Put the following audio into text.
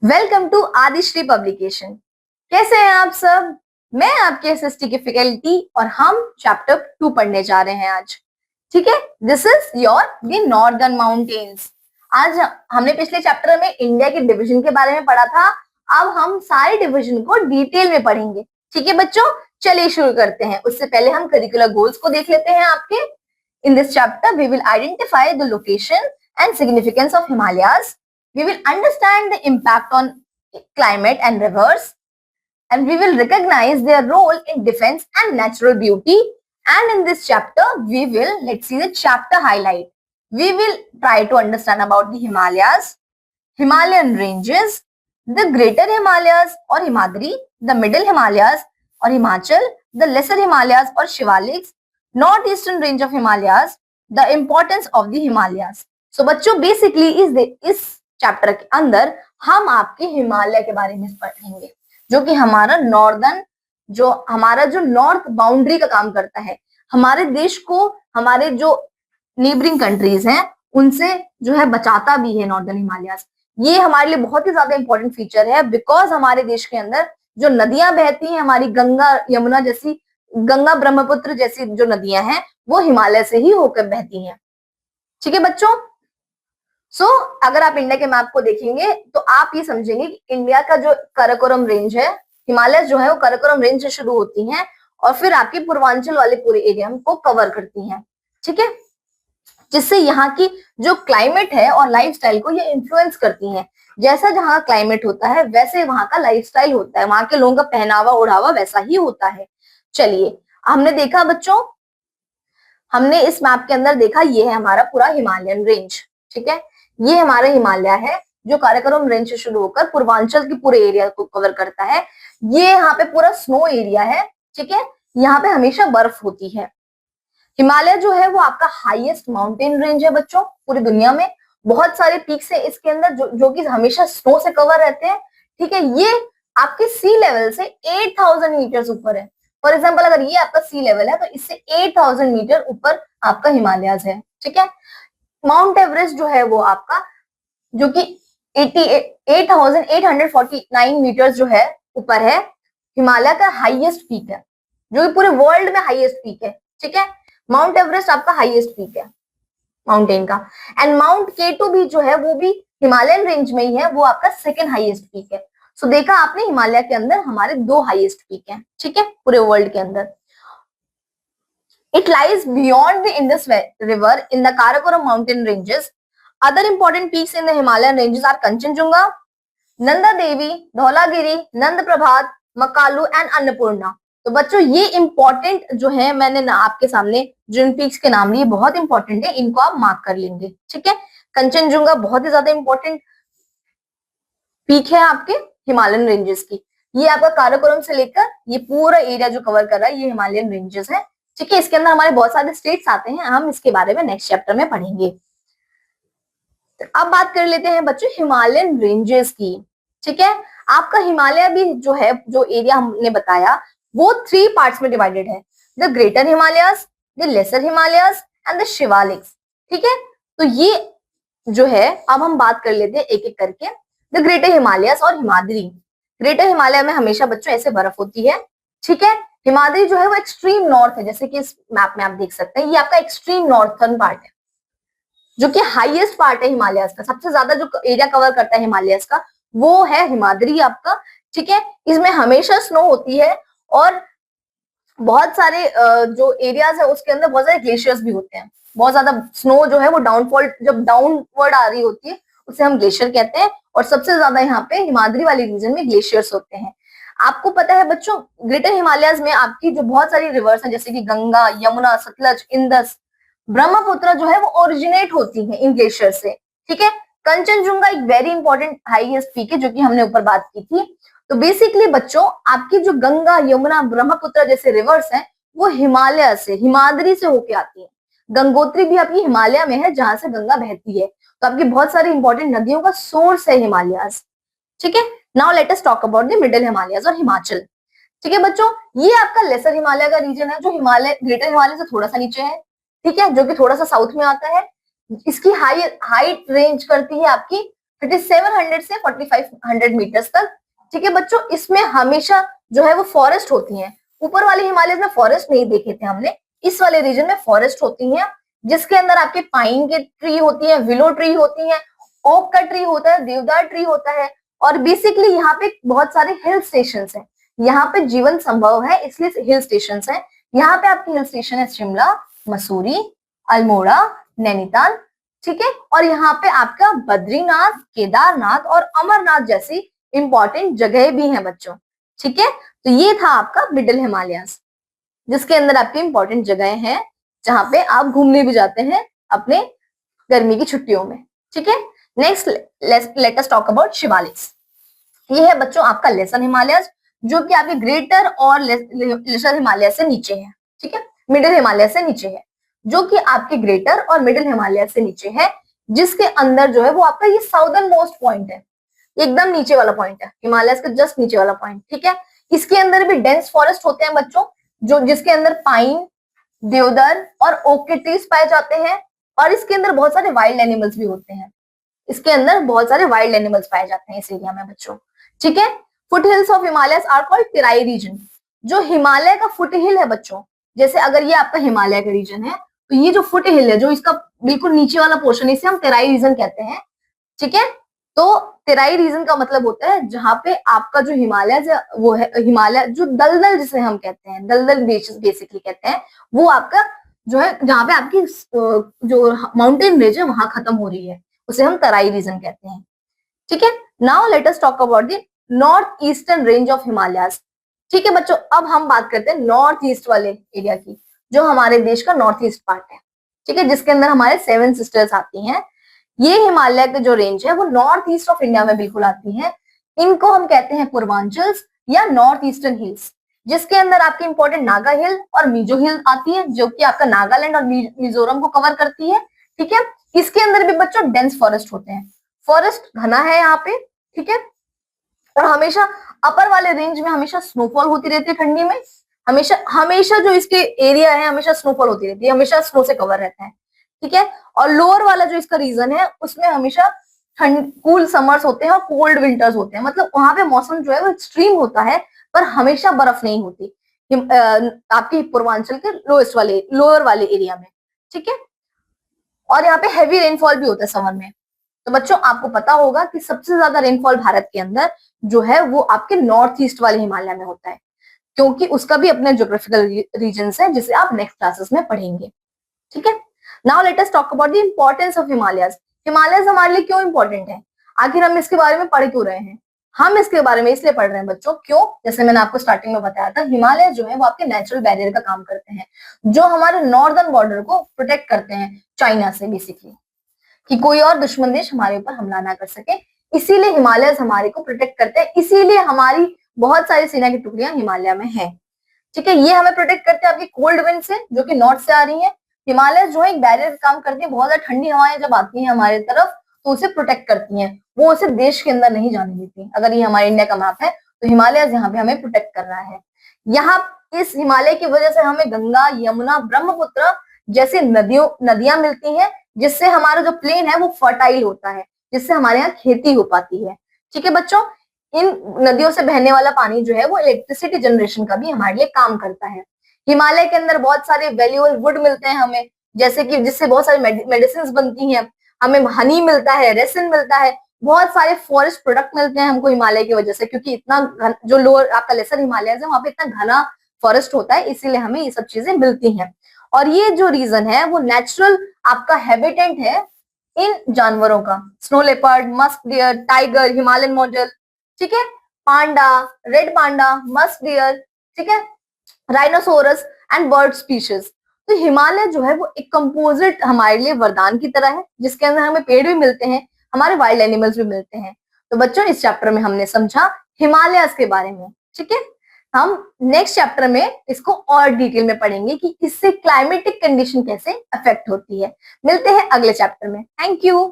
Welcome to Adishree publication. कैसे हैं आप सब? मैं आपके एसएसटी की फैकल्टी और हम चैप्टर 2 पढ़ने जा रहे हैं आज। ठीक है, this is your the northern mountains. आज हमने पिछले चैप्टर में इंडिया के डिवीजन के बारे में पढ़ा था। अब हम सारे डिवीजन को डिटेल में पढ़ेंगे। ठीक है बच्चों, चलिए शुरू करते हैं। उससे पहले हम करिकुलर गोल्स को देख लेते हैं आपके। In this chapter we will identify the location and significance of Himalayas. We will understand the impact on climate and rivers, and we will recognize their role in defense and natural beauty. And in this chapter, let's see the chapter highlight. We will try to understand about the Himalayas, Himalayan ranges, the greater Himalayas or Himadri, the middle Himalayas or Himachal, the lesser Himalayas or Shivaliks, northeastern range of Himalayas, the importance of the Himalayas. So बच्चों basically इस chapter के अंदर हम आपके हिमालय के बारे में पढ़ेंगे, जो कि हमारा जो नॉर्थ बाउंड्री का काम करता है। हमारे देश को हमारे जो नेबरिंग कंट्रीज हैं उनसे जो है बचाता भी है नॉर्दर्न हिमालयाज। ये हमारे लिए बहुत ही ज्यादा इंपॉर्टेंट फीचर है, बिकॉज हमारे देश के अंदर जो नदियां बहती हैं, हमारी गंगा यमुना जैसी, गंगा ब्रह्मपुत्र जैसी जो नदियां हैं वो हिमालय से ही होकर बहती हैं। ठीक है बच्चों, अगर आप इंडिया के मैप को देखेंगे तो आप ये समझेंगे कि इंडिया का जो काराकोरम रेंज है, हिमालय जो है वो काराकोरम रेंज से शुरू होती हैं और फिर आपके पूर्वांचल वाले पूरे एरिया को कवर करती हैं। ठीक है, जिससे यहाँ की जो क्लाइमेट है और लाइफस्टाइल को ये इन्फ्लुएंस करती हैं। जैसा जहाँ क्लाइमेट होता है वैसे वहां का लाइफस्टाइल होता है, वहां के लोगों का पहनावा ओढ़ावा वैसा ही होता है। चलिए, हमने देखा बच्चों, हमने इस मैप के अंदर देखा ये है हमारा पूरा हिमालयन रेंज। ठीक है, ये हमारा हिमालय है जो काराकोरम रेंज से शुरू होकर पूर्वांचल के पूरे एरिया को कवर करता है। ये यहाँ पे पूरा स्नो एरिया है। ठीक है, यहाँ पे हमेशा बर्फ होती है। हिमालय जो है वो आपका हाईएस्ट माउंटेन रेंज है बच्चों पूरी दुनिया में। बहुत सारे पीक्स है इसके अंदर जो कि हमेशा स्नो से कवर रहते हैं। ठीक है, ये आपके सी लेवल से 8000 मीटर ऊपर है। फॉर एग्जाम्पल, अगर ये आपका सी लेवल है तो इससे 8000 मीटर ऊपर आपका हिमालय है। ठीक है, माउंट एवरेस्ट जो है वो आपका, जो कि 8849 मीटर जो है ऊपर है, हिमालय का हाईएस्ट पीक है, जो कि पूरे वर्ल्ड में हाईएस्ट पीक है। ठीक है, माउंट एवरेस्ट आपका हाईएस्ट पीक है माउंटेन का। एंड माउंट K2 भी जो है वो भी हिमालयन रेंज में ही है, वो आपका सेकंड हाईएस्ट पीक है। सो देखा आपने, हिमालय के अंदर हमारे 2 हाईएस्ट पीक है। ठीक है, पूरे वर्ल्ड के अंदर। It lies beyond the Indus River in the Karakoram mountain ranges. Other important peaks in the Himalayan ranges are Kanchenjunga, Nanda Devi, Dhaulagiri, Nand Prabhat, Makalu and Annapurna. तो बच्चों ये important जो है, मैंने ना आपके सामने जिन पीक्स के नाम लिए बहुत इंपॉर्टेंट है, इनको आप मार्क कर लेंगे। ठीक है, कंचनजुंगा बहुत ही ज्यादा इंपॉर्टेंट पीक है आपके हिमालयन रेंजेस की। ये आपका काराकोरम से लेकर ये पूरा एरिया जो कवर कर रहा है ये हिमालयन रेंजेस है। ठीक है, इसके अंदर हमारे बहुत सारे स्टेट्स आते हैं, हम इसके बारे में नेक्स्ट चैप्टर में पढ़ेंगे। तो अब बात कर लेते हैं बच्चों हिमालयन रेंजेस की। ठीक है, आपका हिमालय भी जो है, जो एरिया हमने बताया वो 3 पार्ट्स में डिवाइडेड है, the greater Himalayas, the lesser Himalayas and the Shivaliks. ठीक है, तो ये जो है अब हम बात कर लेते हैं एक एक करके। द ग्रेटर हिमालयाज और हिमाद्री। ग्रेटर हिमालय में हमेशा बच्चों ऐसे बर्फ होती है। ठीक है, हिमाद्री जो है वो एक्सट्रीम नॉर्थ है, जैसे कि इस मैप में आप देख सकते हैं, ये आपका एक्सट्रीम नॉर्थर्न पार्ट है, जो कि हाईएस्ट पार्ट है हिमालयस का। सबसे ज्यादा जो एरिया कवर करता है हिमालयस का वो है हिमाद्री आपका। ठीक है, इसमें हमेशा स्नो होती है और बहुत सारे जो एरियाज है उसके अंदर बहुत सारे ग्लेशियर्स भी होते हैं। बहुत ज्यादा स्नो जो है वो डाउनफॉल, जब डाउनवर्ड आ रही होती है उसे हम ग्लेशियर कहते हैं, और सबसे ज्यादा यहाँ पे हिमाद्री वाले रीजन में ग्लेशियर्स होते हैं। आपको पता है बच्चों, ग्रेटर हिमालयाज में आपकी जो बहुत सारी रिवर्स हैं, जैसे कि गंगा, यमुना, सतलज, इंदस, ब्रह्मपुत्र जो है वो ओरिजिनेट होती है इन ग्लेशियर से। ठीक है, कंचनजुंगा एक वेरी इंपॉर्टेंट हाईएस्ट पीक है, जो कि हमने ऊपर बात की थी। तो बेसिकली बच्चों आपकी जो गंगा, यमुना, ब्रह्मपुत्र जैसे रिवर्स हैं वो हिमालय से, हिमाद्री से होके आती है। गंगोत्री भी आपकी हिमालय में है जहां से गंगा बहती है। तो आपकी बहुत सारी इंपॉर्टेंट नदियों का सोर्स है हिमालयाज। ठीक है, now let us talk about the middle Himalayas और हिमाचल। ठीक है बच्चों, ये आपका लेसर हिमालय का रीजन है, जो हिमालय ग्रेटर हिमालय से थोड़ा सा नीचे है। ठीक है, जो कि थोड़ा सा साउथ में आता है। इसकी हाइट रेंज करती है आपकी 3700 से 4500 मीटर्स तक। ठीक है बच्चों, इसमें हमेशा जो है वो फॉरेस्ट होती हैं। ऊपर वाले हिमालय में फॉरेस्ट नहीं देखे थे हमने, इस वाले रीजन में फॉरेस्ट होती हैं, जिसके अंदर आपके पाइन के ट्री होती है, विलो ट्री होती है, ओक का ट्री होता है, देवदार ट्री होता है। और बेसिकली यहाँ पे बहुत सारे हिल स्टेशन है, यहाँ पे जीवन संभव है इसलिए हिल स्टेशन है। यहाँ पे आपके हिल स्टेशन है शिमला, मसूरी, अल्मोड़ा, नैनीताल। ठीक है, और यहाँ पे आपका बद्रीनाथ, केदारनाथ और अमरनाथ जैसी इंपॉर्टेंट जगह भी हैं बच्चों। ठीक है, तो ये था आपका मिडिल हिमालयस, जिसके अंदर आपकी इंपॉर्टेंट जगह हैं जहां पे आप घूमने भी जाते हैं अपने गर्मी की छुट्टियों में। ठीक है, next let us talk about Shivaliks. ये है बच्चों आपका लेसर हिमालयस, जो कि आपके ग्रेटर और लेसर हिमालय से नीचे है। ठीक है, मिडिल हिमालय से नीचे है, जो कि आपके ग्रेटर और मिडिल हिमालय से नीचे है, जिसके अंदर जो है वो आपका ये साउदर्न मोस्ट पॉइंट है, एकदम नीचे वाला पॉइंट है, हिमालय का जस्ट नीचे वाला पॉइंट। ठीक है, इसके अंदर भी डेंस फॉरेस्ट होते हैं बच्चों, जो जिसके अंदर पाइन, देवदार और ओक के ट्रीज पाए जाते हैं, और इसके अंदर बहुत सारे वाइल्ड एनिमल्स भी होते हैं। इसके अंदर बहुत सारे वाइल्ड एनिमल्स पाए जाते हैं इस एरिया में बच्चों। ठीक है, foothills of Himalaya are called Terai region. जो हिमालय का फुट हिल है बच्चों, जैसे अगर ये आपका हिमालय का रीजन है, तो ये जो फुट हिल है, जो इसका बिल्कुल नीचे वाला पोर्शन, इसे हम तेराई रीजन कहते हैं। ठीक है, तो तेराई रीजन का मतलब होता है जहां पे आपका जो हिमालय वो है, हिमालय जो दलदल जिसे हम कहते हैं, दलदल बेसिकली कहते हैं, वो आपका जो है जहां पे आपकी जो माउंटेन रेंज है वहां खत्म हो रही है, उसे हम तराई रीजन कहते हैं। ठीक है, now let us talk about the north eastern range of Himalayas. ठीक है बच्चों, अब हम बात करते हैं नॉर्थ ईस्ट वाले एरिया की, जो हमारे देश का नॉर्थ ईस्ट पार्ट है। ठीक है, जिसके अंदर हमारे 7 सिस्टर्स आती हैं। ये हिमालय के जो रेंज है वो नॉर्थ ईस्ट ऑफ इंडिया में बिल्कुल आती है। इनको हम कहते हैं पूर्वांचल्स या नॉर्थ ईस्टर्न हिल्स, जिसके अंदर आपकी इंपॉर्टेंट नागा हिल और मिजो हिल आती है, जो कि आपका नागालैंड और मिजोरम को कवर करती है। ठीक है, इसके अंदर भी बच्चों डेंस फॉरेस्ट होते हैं, फॉरेस्ट घना है यहाँ पे। ठीक है, और हमेशा अपर वाले रेंज में हमेशा स्नोफॉल होती रहती है ठंडी में, हमेशा हमेशा जो इसके एरिया है हमेशा स्नोफॉल होती रहती है, हमेशा स्नो से कवर रहता है। ठीक है, और लोअर वाला जो इसका रीजन है उसमें हमेशा ठंड कूल समर्स होते हैं और कोल्ड विंटर्स होते हैं, मतलब वहां पे मौसम जो है वो एक्सट्रीम होता है, पर हमेशा बर्फ नहीं होती आपके पूर्वांचल के लोअर वाले एरिया में। ठीक है, और यहाँ पे हैवी रेनफॉल भी होता है समर में। तो बच्चों आपको पता होगा कि सबसे ज्यादा रेनफॉल भारत के अंदर जो है वो आपके नॉर्थ ईस्ट वाले हिमालय में होता है, क्योंकि उसका भी अपने ज्योग्राफिकल रीजन है, जिसे आप नेक्स्ट क्लासेस में पढ़ेंगे। ठीक है, now let us talk about the importance of Himalayas. Himalayas हमारे लिए क्यों इंपॉर्टेंट है, आखिर हम इसके बारे में पढ़ क्यों रहे हैं? हम इसके बारे में इसलिए पढ़ रहे हैं बच्चों, क्यों? जैसे मैंने आपको स्टार्टिंग में बताया था, हिमालय जो है वो आपके नेचुरल बैरियर का काम करते हैं, जो हमारे नॉर्दर्न बॉर्डर को प्रोटेक्ट करते हैं चाइना से, बेसिकली कि कोई और दुश्मन देश हमारे ऊपर हमला ना कर सके। इसीलिए हिमालय हमारे को प्रोटेक्ट करते हैं, इसीलिए हमारी बहुत सारी सेना की टुकड़ियां हिमालय में है। ठीक है, ये हमें प्रोटेक्ट करते हैं आपकी कोल्ड विंड से, जो कि नॉर्थ से आ रही है। हिमालय जो है एक बैरियर का काम करती है, बहुत ज्यादा ठंडी हवाएं जब आती हैं हमारे तरफ तो उसे प्रोटेक्ट करती हैं, वो उसे देश के अंदर नहीं जाने देती। अगर ये हमारे इंडिया का मैप है तो हिमालय यहाँ पे हमें प्रोटेक्ट कर रहा है। यहाँ इस हिमालय की वजह से हमें गंगा, यमुना, ब्रह्मपुत्र जैसी नदियां मिलती हैं, जिससे हमारा जो प्लेन है वो फर्टाइल होता है, जिससे हमारे यहाँ खेती हो पाती है। ठीक है बच्चों, इन नदियों से बहने वाला पानी जो है वो इलेक्ट्रिसिटी जनरेशन का भी हमारे लिए काम करता है। हिमालय के अंदर बहुत सारे वैल्यूएबल वुड मिलते हैं हमें, जैसे कि जिससे बहुत सारी मेडिसिन बनती हैं, हमें हनी मिलता है, रेसिन मिलता है, बहुत सारे फॉरेस्ट प्रोडक्ट मिलते हैं हमको हिमालय की वजह से, क्योंकि इतना जो लोअर आपका लेसर हिमालय है वहां पे इतना घना फॉरेस्ट होता है, इसीलिए हमें ये सब चीजें मिलती हैं। और ये जो रीजन है वो नेचुरल आपका हैबिटेट है इन जानवरों का, snow leopard, musk deer, tiger, Himalayan model, ठीक है, पांडा, रेड पांडा, मस्क डियर, ठीक है, राइनोसोरस एंड बर्ड स्पीशीज। तो हिमालय जो है वो एक कंपोजिट हमारे लिए वरदान की तरह है, जिसके अंदर हमें पेड़ भी मिलते हैं, हमारे वाइल्ड एनिमल्स भी मिलते हैं। तो बच्चों इस चैप्टर में हमने समझा हिमालयस के बारे में। ठीक है, हम नेक्स्ट चैप्टर में इसको और डिटेल में पढ़ेंगे कि इससे क्लाइमेटिक कंडीशन कैसे अफेक्ट होती है। मिलते हैं अगले चैप्टर में। Thank you.